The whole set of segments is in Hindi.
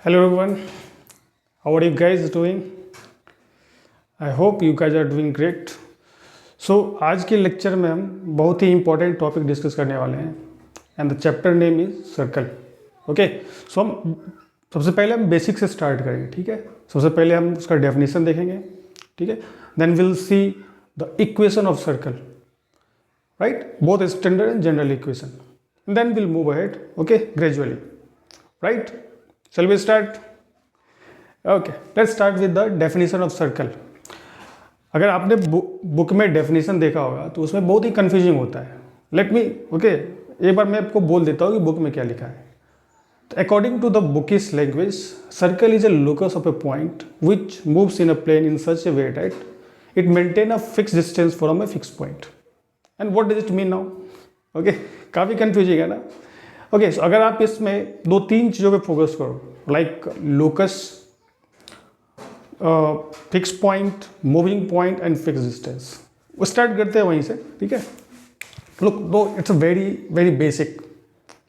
Hello everyone, how are you guys doing? I hope you guys are doing great. So आज के लेक्चर में हम बहुत ही इंपॉर्टेंट टॉपिक डिस्कस करने वाले हैं and the chapter name is circle. Okay, so हम सबसे पहले हम बेसिक से स्टार्ट करेंगे. ठीक है, सबसे पहले हम उसका डेफिनेशन देखेंगे. ठीक है, then will see the equation of circle, right, both standard and general equation, then will move ahead. Okay, gradually, right. Shall we start? Okay, let's start with the definition of circle. अगर आपने बुक में डेफिनेशन देखा होगा तो उसमें बहुत ही कंफ्यूजिंग होता है. लेट मी एक बार मैं आपको बोल देता हूँ कि बुक में क्या लिखा है. According to the bookish language, circle is a locus of a point which moves in a plane in such a way that it maintain a fix distance from a fix point. And what does it mean now? Okay, काफ़ी कंफ्यूजिंग है ना. ओके, सो अगर आप इसमें दो तीन चीज़ों पे फोकस करो, like locus, fix point, moving point and fix distance, वो स्टार्ट करते हैं वहीं से. ठीक है, लुक दो it's a very very basic,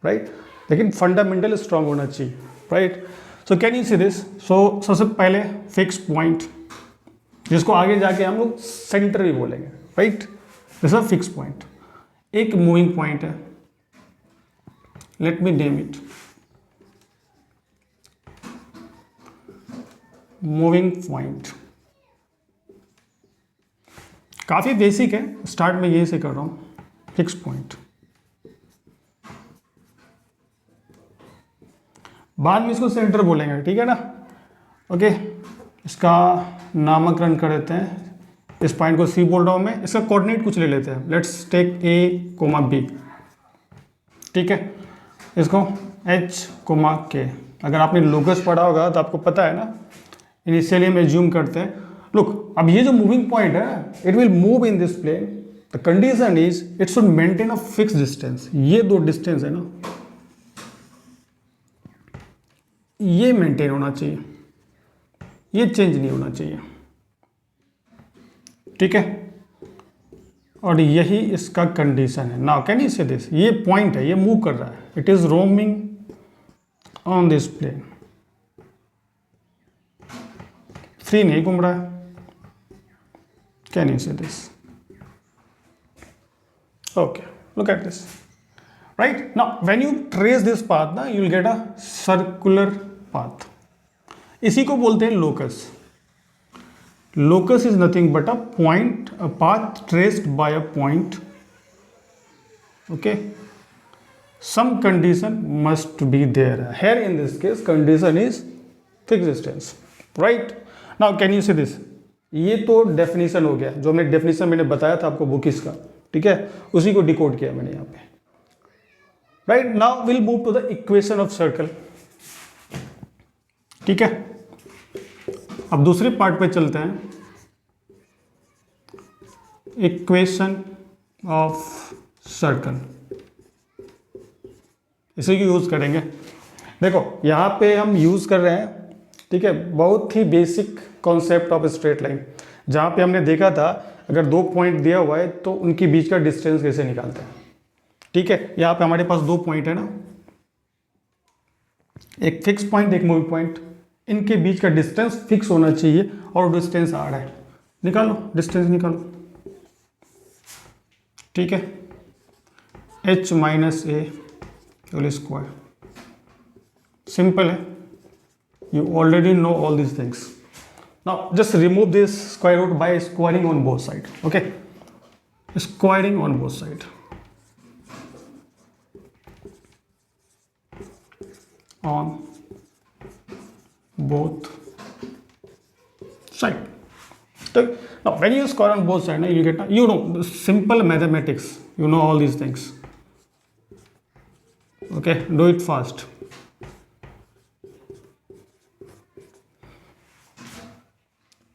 right, लेकिन फंडामेंटल स्ट्रांग होना चाहिए, right. So can you see this? So सबसे पहले फिक्स पॉइंट, जिसको आगे जाके हम लोग सेंटर भी बोलेंगे, right. This is a fix point. एक मूविंग पॉइंट है, let me name it moving point. काफी बेसिक है, स्टार्ट में यही से कर रहा हूं. फिक्स पॉइंट, बाद में इसको सेंटर बोलेंगे. ठीक है ना. ओके, इसका नामकरण कर देते हैं. इस पॉइंट को सी बोल रहा हूं मैं. इसका कोऑर्डिनेट कुछ ले लेते हैं. Let's take A comma B. ठीक है, इसको H कोमा के. अगर आपने लोकस पढ़ा होगा तो आपको पता है ना, इनिशियली हम एज्यूम करते हैं. लुक, अब ये जो मूविंग पॉइंट है, it will move in this plane. The condition is it should maintain a fix distance. ये दो डिस्टेंस है ना, ये मेंटेन होना चाहिए, ये चेंज नहीं होना चाहिए. ठीक है, और यही इसका कंडीशन है. Now can you say this? ये पॉइंट है, ये मूव कर रहा है, it is roaming on this plane, free नहीं घूम रहा है. Can you say this? Okay, look at this, right. Now when you trace this path ना, you will get a circular path. इसी को बोलते हैं locus. Locus is nothing but a point, a path traced by a point. Okay, some condition must be there. Here in this case, condition is fixed distance, right? Now, can you see this? ये तो definition हो गया, जो हमने definition मैंने बताया था आपको बुकिस का. ठीक है, उसी को डिकोड किया मैंने यहाँ पे. Right now, we'll move to the equation of circle. ठीक है, अब दूसरे पार्ट पे चलते हैं. इक्वेशन ऑफ सर्कल, इसी को यूज करेंगे. देखो यहाँ पे हम यूज कर रहे हैं, ठीक है, बहुत ही basic concept of straight line. जहाँ पे हमने देखा था अगर दो पॉइंट दिया हुआ है तो उनके बीच का डिस्टेंस कैसे निकालते हैं. ठीक है, यहाँ पे हमारे पास दो पॉइंट है ना, एक फिक्स पॉइंट, एक मूविंग पॉइंट. इनके बीच का डिस्टेंस फिक्स होना चाहिए और डिस्टेंस आ रहा है. निकालो, डिस्टेंस निकालो. ठीक है, h minus A whole square. Simple है, you already know all this things. Now just remove this square root by squaring on both side. Okay, squaring on both side. On both side. So now when you square on both side, you get, you know, the simple mathematics, you know all these things. Okay, do it fast.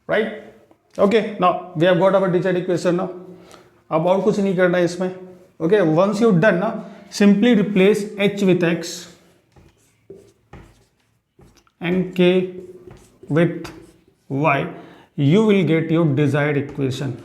Right? Okay, now we have got our desired equation now. अब और कुछ नहीं करना है इसमें. Okay, once you done ना, simply replace h with x and k with y, you will get your desired equation.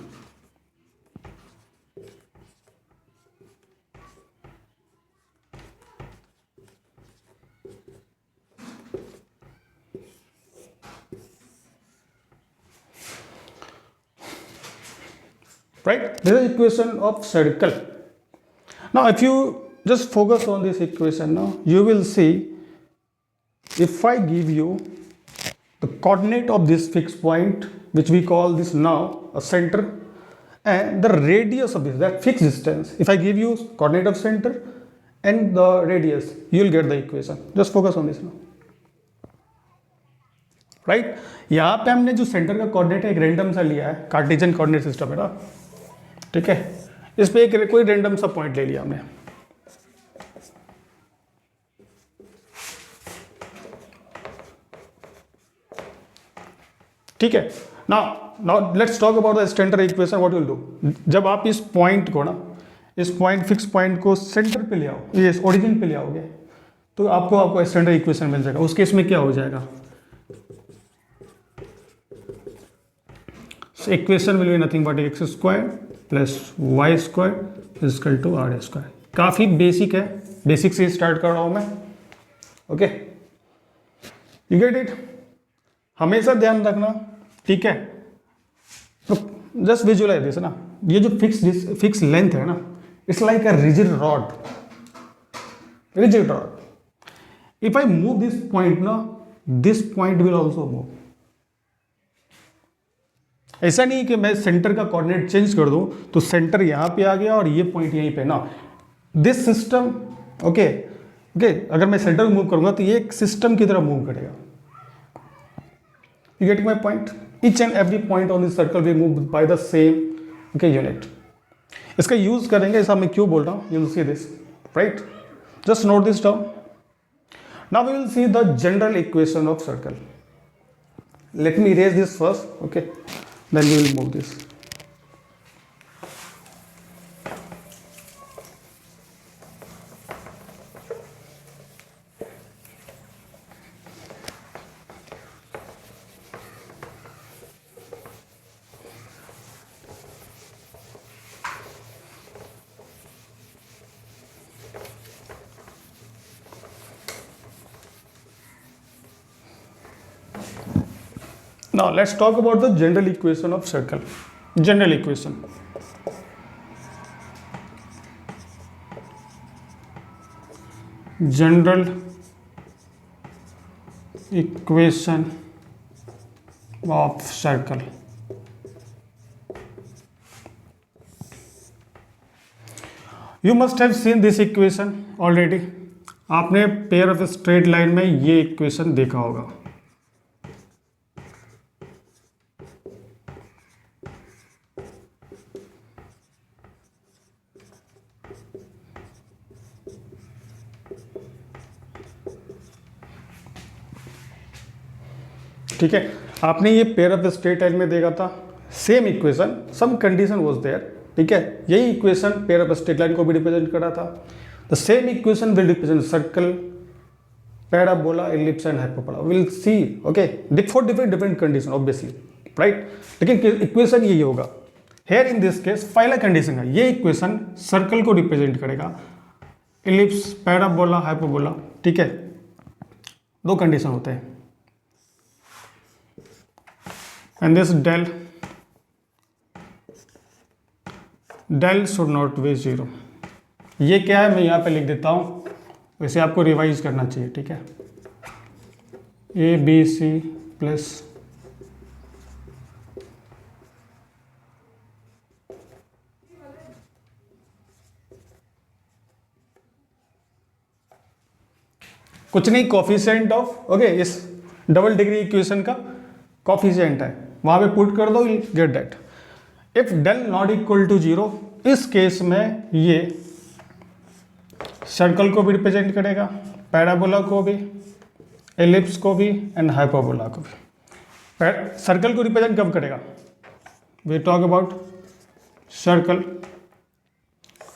right? This is equation of circle. Now if you just focus on this equation now, you will see if I give you the coordinate of this fixed point, which we call this now a center, and the radius of this, that fixed distance, if I give you coordinate of center and the radius, you will get the equation. Just focus on this now, right? यहाँ पे हमने जो सेंटर का कोऑर्डिनेट है एक रैंडम सा लिया है, कार्टेशियन कोऑर्डिनेट सिस्टम है ना, ठीक है। इस पे एक कोई रैंडम सा पॉइंट ले लिया हमने, ठीक है। Now let's talk about the standard equation. What will do, जब आप इस पॉइंट को ना, इस पॉइंट फिक्स पॉइंट को सेंटर पे ले आओ, ये ओरिजिन पे ले आओगे, तो आपको स्टैंडर्ड इक्वेशन मिल जाएगा। उस केस में क्या हो जाएगा, equation will be nothing but X square plus Y square is equal to are square. काफ़ी बेसिक है, बेसिक से स्टार्ट कर रहा हूँ मैं, ओके, यू गेट इट। हमेशा ध्यान रखना, ठीक है। तो जस्ट विजुअलाइज दिस ना, ये जो फिक्स लेंथ है ना, it's like a rigid rod, rigid rod. If I move this point ना, this point will also move. ऐसा नहीं कि मैं सेंटर का कोऑर्डिनेट चेंज कर दूं तो सेंटर यहां पे आ गया और ये पॉइंट यहीं पे ना, दिस सिस्टम, ओके ओके, अगर मैं सेंटर मूव करूंगा तो ये एक सिस्टम की तरह मूव करेगा। You getting my point? Each and every point on this circle will move by the same unit. इसका यूज करेंगे, ऐसा मैं क्यों बोल रहा हूँ, you will see this, right? Just note this down. Now we will see the general equation of circle. Let me erase this first, okay? Then we will move this. Now let's talk about the general equation of circle. General equation. General equation of circle. You must have seen this equation already. आपने पेयर ऑफ स्ट्रेट लाइन में ये इक्वेशन देखा होगा। ठीक है, आपने ये पेयर ऑफ स्ट्रेट लाइन में देखा था, same equation, some condition was there, ठीक है। यही equation pair of straight line को भी रिप्रेजेंट करा था। The same equation will represent circle, parabola, ellipse and hyperbola. Will see, okay, for different condition obviously, right. लेकिन इक्वेशन यही होगा। हेयर इन दिस केस पहला कंडीशन है, ये इक्वेशन सर्कल को रिप्रेजेंट करेगा, एलिप्स, पैराबोला, हाइपरबोला, ठीक है। दो कंडीशन होते हैं, and this del should not be 0। ये क्या है मैं यहाँ पे लिख देता हूँ, वैसे आपको रिवाइज करना चाहिए, ठीक है। ए बी सी प्लस कुछ नहीं, कॉफिशिएंट ऑफ, ओके, इस डबल डिग्री इक्वेशन का कॉफिशिएंट है, वहां पे पुट कर दो, you get that. If del not equal to 0, इस केस में ये सर्कल को भी रिप्रेजेंट करेगा, पैराबोला को भी, एलिप्स को भी एंड हाइपरबोला को भी। सर्कल को रिप्रेजेंट कब करेगा, वी टॉक अबाउट सर्कल।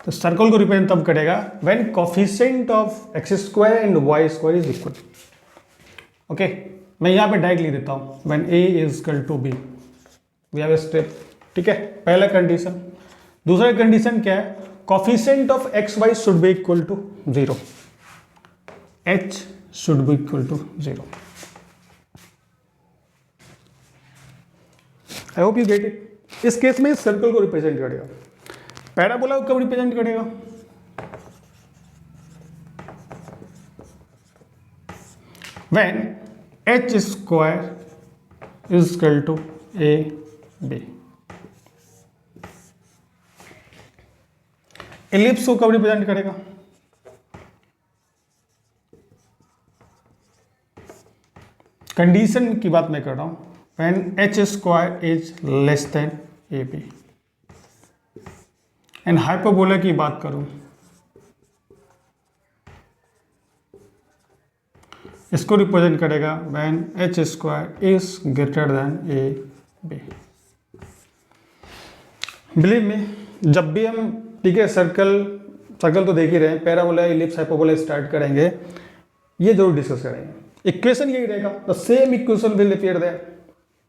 तो सर्कल को रिप्रेजेंट तब करेगा when coefficient of x square and y square is equal, okay. मैं यहाँ पे डायरेक्ट लिख देता हूँ, when a is equal to b, we have a step, ठीक है, पहला कंडीशन। दूसरा कंडीशन क्या है, coefficient of x y should be equal to 0, h should be equal to 0। I hope you get it. इस केस में सर्कल को रिप्रेजेंट करेगा। पैराबोला को कब रिप्रेजेंट करेगा? when h square is equal to a b। Ellipse को कब रिप्रेजेंट करेगा? कंडीशन की बात मैं कर रहा हूं, when h square is less than ab। And hyperbola की बात करूं, इसको रिप्रेजेंट करेगा when h square is greater than ab। Believe में जब भी हम, ठीक है, सर्कल तो देख ही रहे हैं, पैराबोला, इलिप्स, हाइपरबोला स्टार्ट करेंगे, ये जरूर डिस्कस करेंगे। इक्वेशन यही रहेगा, the same equation will appear there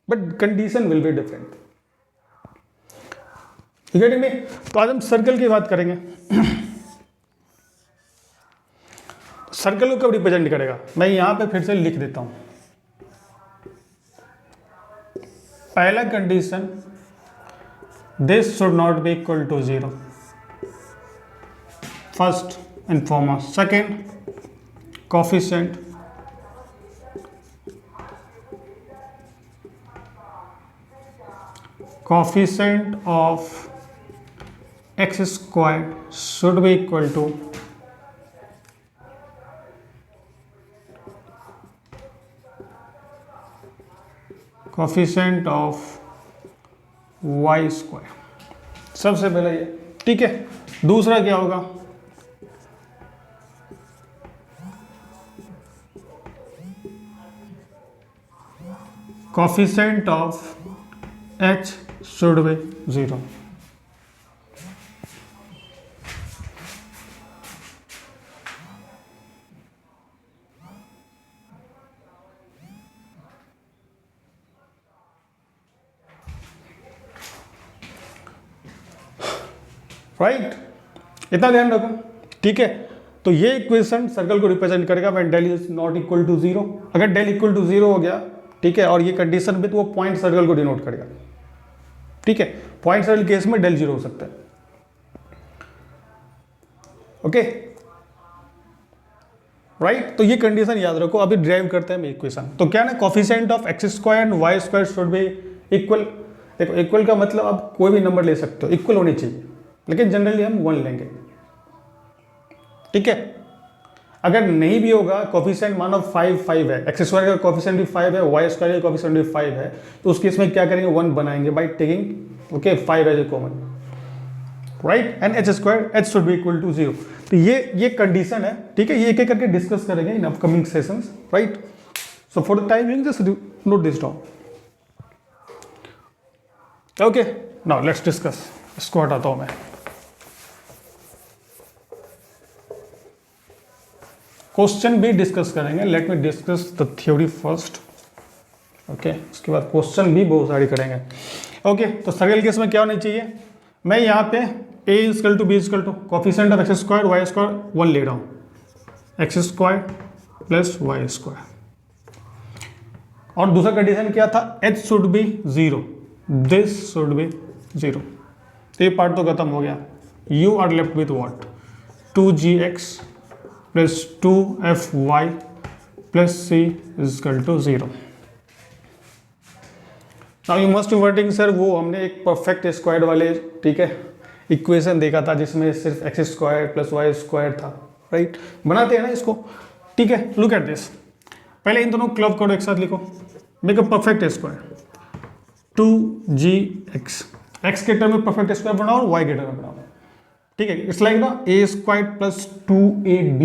but condition will be different. ठीक है में? तो आज हम सर्कल की बात करेंगे। सर्कल को कब रिप्रेजेंट करेगा? मैं यहां पे फिर से लिख देता हूं। पहला condition, this should not be equal to 0, first and foremost. Second, coefficient of x squared should be equal to coefficient of y square. सबसे पहले ये, ठीक है। दूसरा क्या होगा? Coefficient of h should be 0। Right, इतना ध्यान रखो, ठीक है। तो ये इक्वेशन सर्कल को रिप्रेजेंट करेगा when del is not equal to 0। अगर डेल इक्वल टू 0 हो गया, ठीक है, और ये कंडीशन भी, तो वो पॉइंट सर्कल को डिनोट करेगा। ठीक है, पॉइंट सर्कल केस में डेल 0 हो सकता है। Okay, right. तो ये कंडीशन याद रखो। अभी ड्राइव करते हैं इक्वेशन। तो क्या ना, coefficient of x square and y square should be equal. देखो, इक्वल का मतलब आप कोई भी नंबर ले सकते हो, इक्वल होनी चाहिए, लेकिन जनरली हम 1 लेंगे। ठीक है, अगर नहीं भी होगा, कोफिशिएंट मानो 5 है, एक्स स्क्वायर का कोफिशिएंट भी 5 है, वाई स्क्वायर का कोफिशिएंट भी 5 है, तो उस केस में क्या करेंगे? 1 बनाएंगे by taking, okay, 5 as a common, right. And h square, h should be equal to 0। तो ये कंडीशन है, ठीक है। ये एक एक करके डिस्कस करेंगे in upcoming sessions, right. So for the time being just note this down. Okay, now let's discuss. इसको हटाता हूं मैं। क्वेश्चन भी डिस्कस करेंगे। Let me discuss the theory first, okay. उसके बाद क्वेश्चन भी बहुत सारी करेंगे, ओके। तो सर्कल केस में क्या होना चाहिए? मैं यहाँ पे a equal to b equal to coefficient of x square y square 1 ले रहा हूँ, x square plus Y square. और दूसरा कंडीशन क्या था? h should be 0, this should be 0। तो ये पार्ट तो खत्म हो गया। You are left with what? 2gx plus 2fy plus c is equal to 0। Now you must be wondering, sir वो हमने एक परफेक्ट स्क्वायर वाले, ठीक है, इक्वेशन देखा था जिसमें सिर्फ x square plus Y square था, राइट। बनाते हैं ना इसको, ठीक है। Look at this. पहले इन दोनों क्लब करो, एक साथ लिखो। Make a perfect square, 2gx, x के टर्म में परफेक्ट स्क्वायर बनाओ और वाई के टर्म में बनाओ, ठीक है। इट्स लाइक ना a square plus 2ab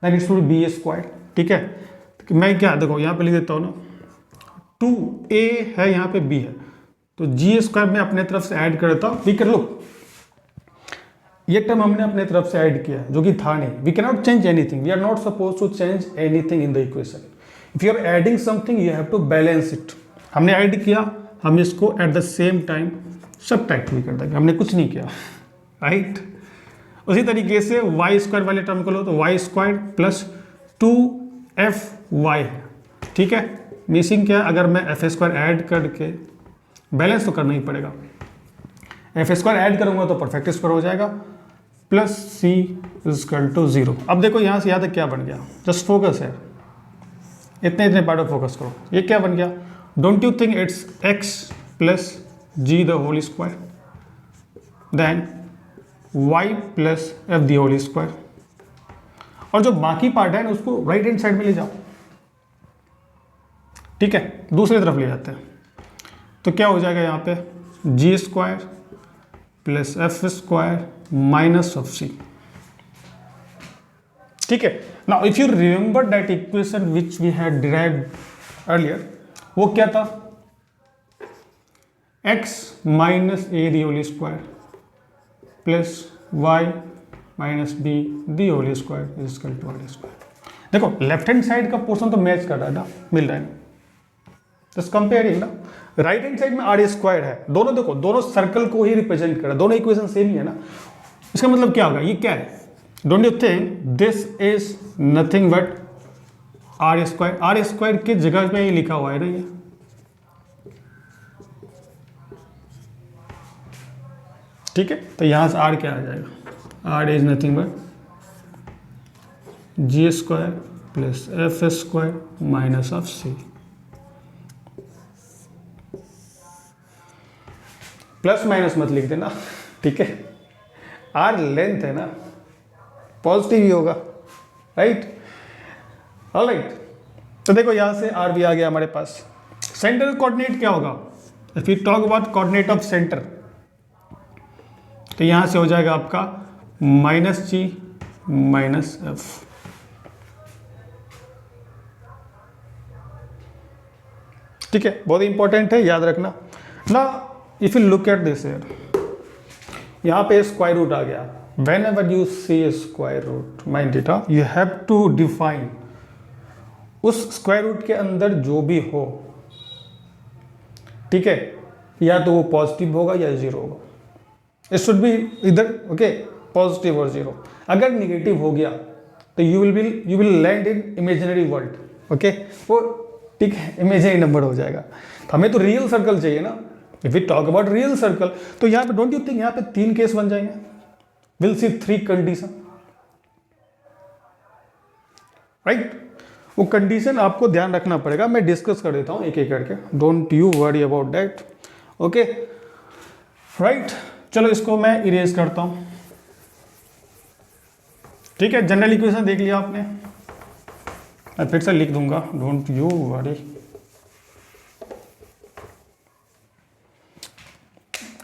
that it's to be square, ठीक है। तो मैं क्या, देखो यहाँ पे लिख देता हूँ ना, 2a है, यहाँ पे b है, तो जी स्क्वायर में अपने तरफ से ऐड करता हूँ। वी कैन लुक, ये टर्म हमने अपने तरफ से ऐड किया जो कि था नहीं। We can not change anything, we are not suppose to change anything in the equation. If you are adding something you have to balance it. हमने ऐड किया, हम इसको at the same time subtract भी कर देंगे, हमने कुछ नहीं किया, राइट। उसी तरीके से वाई स्क्वायर वाले टर्म को लो, तो वाई स्क्वायर प्लस 2fy है, ठीक है। मिसिंग क्या? अगर मैं एफ स्क्वायर ऐड करके बैलेंस तो करना ही पड़ेगा। एफ स्क्वायर ऐड करूंगा तो परफेक्ट स्क्वायर हो जाएगा, प्लस सी इजकल टू 0। अब देखो यहाँ से यहाँ तक क्या बन गया, जस्ट फोकस है, इतने इतने पार्ट ऑफ फोकस करो। ये क्या बन गया, don't you think it's x plus g the whole square then y plus f the whole square, और जो बाकी पार्ट है ना उसको राइट हैंड साइड में ले जाओ। ठीक है, दूसरी तरफ ले जाते हैं तो क्या हो जाएगा यहाँ पे, g square plus f square minus of c. ठीक है, now if you remember that equation which we had derived earlier, वो क्या था, x minus a the whole square plus y minus b the whole square is equal to are square. देखो लेफ्ट हैंड साइड का पोर्शन तो मैच कर रहा है ना, मिल रहा है ना, जस्ट कंपेयरिंग ना। राइट हैंड साइड में आर स्क्वायर है, दोनों देखो दोनों सर्कल को ही रिप्रेजेंट कर रहा है, दोनों इक्वेशन सेम ही है ना। इसका मतलब क्या होगा, ये क्या है, don't you think this is nothing but r square. R square की जगह में ये लिखा हुआ है ना ये, ठीक है। तो यहां से आर क्या आ जाएगा, r is nothing but g square plus f square minus of c. Plus minus मत लिख देना, ठीक है, आर लेंथ है ना, पॉजिटिव ही होगा, राइट, ऑलराइट। तो देखो यहां से आर भी आ गया हमारे पास। सेंटर कोऑर्डिनेट क्या होगा, if you talk about coordinate of centre, तो यहां से हो जाएगा आपका माइनस जी माइनस एफ। ठीक है, बहुत इंपॉर्टेंट है, याद रखना ना। If you look at this here, यहां पे स्क्वायर रूट आ गया। Whenever you see square root mind it, you have to define उस स्क्वायर रूट के अंदर जो भी हो, ठीक है, या तो वो पॉजिटिव होगा या जीरो होगा। इट शुड बी इधर, ओके, पॉजिटिव और जीरो। अगर निगेटिव हो गया तो you will land in imaginary world, okay, वो ठीक है, इमेजिनरी नंबर हो जाएगा। तो हमें तो रियल सर्कल चाहिए ना। If we talk about real circle, तो यहाँ पे डोंट यू थिंक यहाँ पे 3 केस बन जाएंगे, विल सी 3 कंडीशन, राइट। वो कंडीशन आपको ध्यान रखना पड़ेगा, मैं डिस्कस कर देता हूँ एक एक करके, don't you worry about that, okay, right. चलो इसको मैं इरेज करता हूँ, ठीक है। जनरल इक्वेशन देख लिया आपने, मैं फिर से लिख दूंगा, डोंट यू वरी।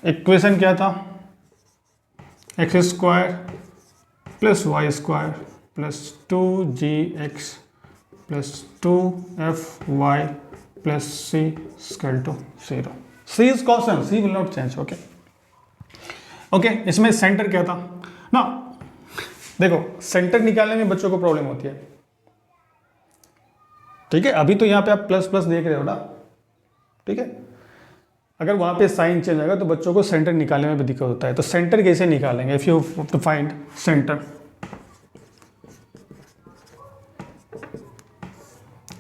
इक्वेशन क्या था, x square plus Y square plus 2gx plus 2fy plus c equal to 0। c is constant, c will not change, okay okay. इसमें सेंटर क्या था ना, देखो सेंटर निकालने में बच्चों को प्रॉब्लम होती है, ठीक है। अभी तो यहाँ पे आप प्लस प्लस देख रहे हो ना, ठीक है। अगर वहाँ पे साइन चेंज आएगा तो बच्चों को सेंटर निकालने में भी दिक्कत होता है। तो सेंटर कैसे निकालेंगे, if you to find center,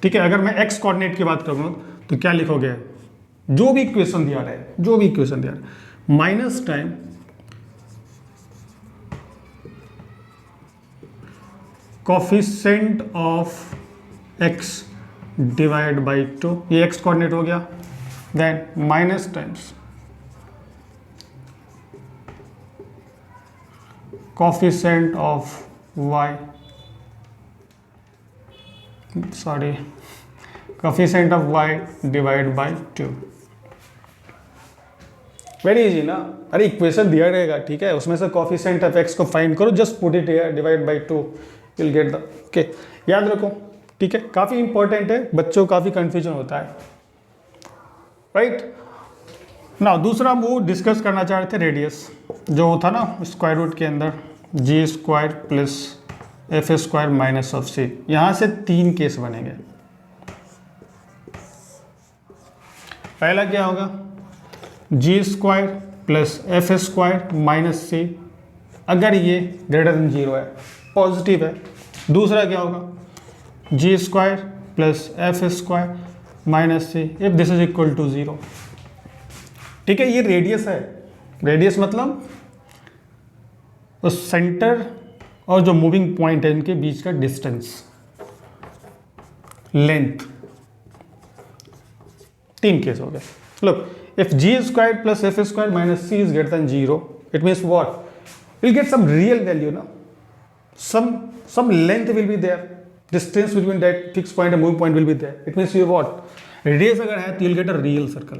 ठीक है। अगर मैं एक्स कोऑर्डिनेट की बात करूँ तो क्या लिखोगे, जो भी इक्वेशन दिया रहा है, जो भी इक्वेशन दिया रहा है, minus time coefficient of x divide by 2, ये एक्स कोऑर्डिनेट हो गया, then minus times coefficient of y, sorry, coefficient of y divide by 2। Very easy ना, अरे इक्वेशन दिया रहेगा, ठीक है, उसमें से कोफिशिएंट ऑफ एक्स को फाइंड करो, just put it here, divide by 2, will get the, okay, याद रखो, ठीक है। काफ़ी इंपॉर्टेंट है, बच्चों को काफ़ी कंफ्यूजन होता है, राइट ना। दूसरा हम वो डिस्कस करना चाह रहे थे, रेडियस जो था ना स्क्वायर रूट के अंदर, g square plus f square minus of c. यहाँ से 3 केस बनेंगे। पहला क्या होगा, g square plus f square minus c, अगर ये ग्रेटर देन 0 है, पॉजिटिव है। दूसरा क्या होगा, g square plus f square minus c if this is equal to 0, ठीक है, ये रेडियस है। रेडियस मतलब तो सेंटर और जो मूविंग पॉइंट है इनके बीच का डिस्टेंस, लेंथ। 3 केस हो गए। Look, if g square plus f square minus c is greater than 0, it means what? Will get some real value ना, some length will be there, distance between that fixed point and moving point will be there. It means you what? Radius अगर है तो you'll get a real circle.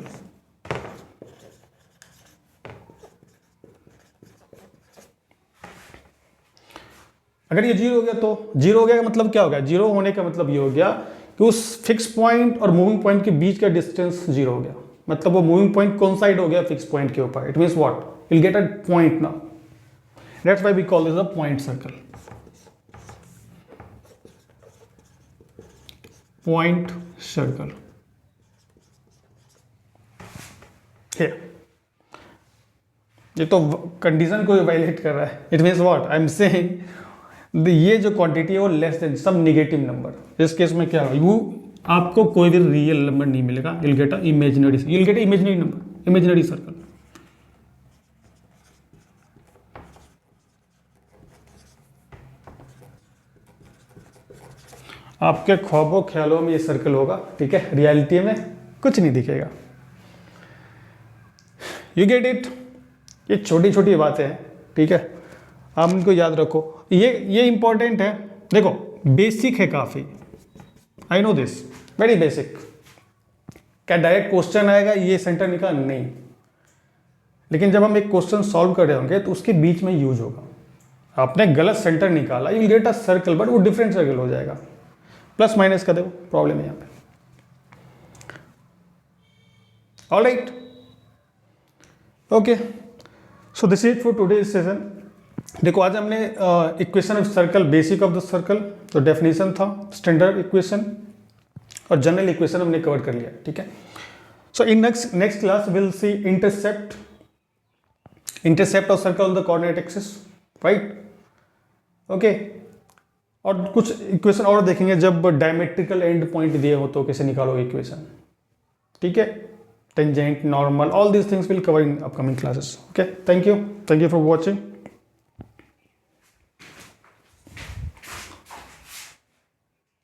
अगर ये 0 हो गया तो 0 हो गया का मतलब क्या हो गया? 0 होने का मतलब ये हो गया कि उस फिक्स पॉइंट और मूविंग पॉइंट के बीच का डिस्टेंस 0 हो गया। मतलब वो मूविंग पॉइंट कौन साइड हो गया? फिक्स पॉइंट के ऊपर। It means what? you'll get a point now. That's why we call this a point circle. Point circle. Here. ये तो कंडीशन को वायलेट कर रहा है। It means what? I am saying ये जो क्वांटिटी है वो less then some negative number. इस केस में क्या होगा? वो आपको कोई भी रियल नंबर नहीं मिलेगा। you'll get a imaginary number, imaginary circle. आपके ख्वाबों ख्यालों में ये सर्कल होगा, ठीक है, रियलिटी में कुछ नहीं दिखेगा। You get it? ये छोटी छोटी बातें हैं, ठीक है, आप इनको याद रखो। ये इंपॉर्टेंट है। देखो, बेसिक है काफ़ी, I know this, very basic. क्या डायरेक्ट क्वेश्चन आएगा ये सेंटर निकाल? नहीं, लेकिन जब हम एक क्वेश्चन सॉल्व कर रहे होंगे तो उसके बीच में यूज होगा। आपने गलत सेंटर निकाला, you will get a circle, but वो डिफरेंट सर्कल हो जाएगा। प्लस माइनस का देखो प्रॉब्लम है यहाँ पे। Alright, okay, so this is for today's session. देखो, आज हमने equation of circle, basic of the circle, तो डेफिनेशन था, स्टैंडर्ड इक्वेशन और जनरल इक्वेशन हमने कवर कर लिया, ठीक है। So in next class will see intercept of circle on the coordinate axis, right, okay. और कुछ इक्वेशन और देखेंगे जब डायमेट्रिकल एंड पॉइंट दिए हो तो कैसे निकालोगे इक्वेशन, ठीक है। Tangent, normal, all these things will cover in upcoming classes, okay. Thank you for watching.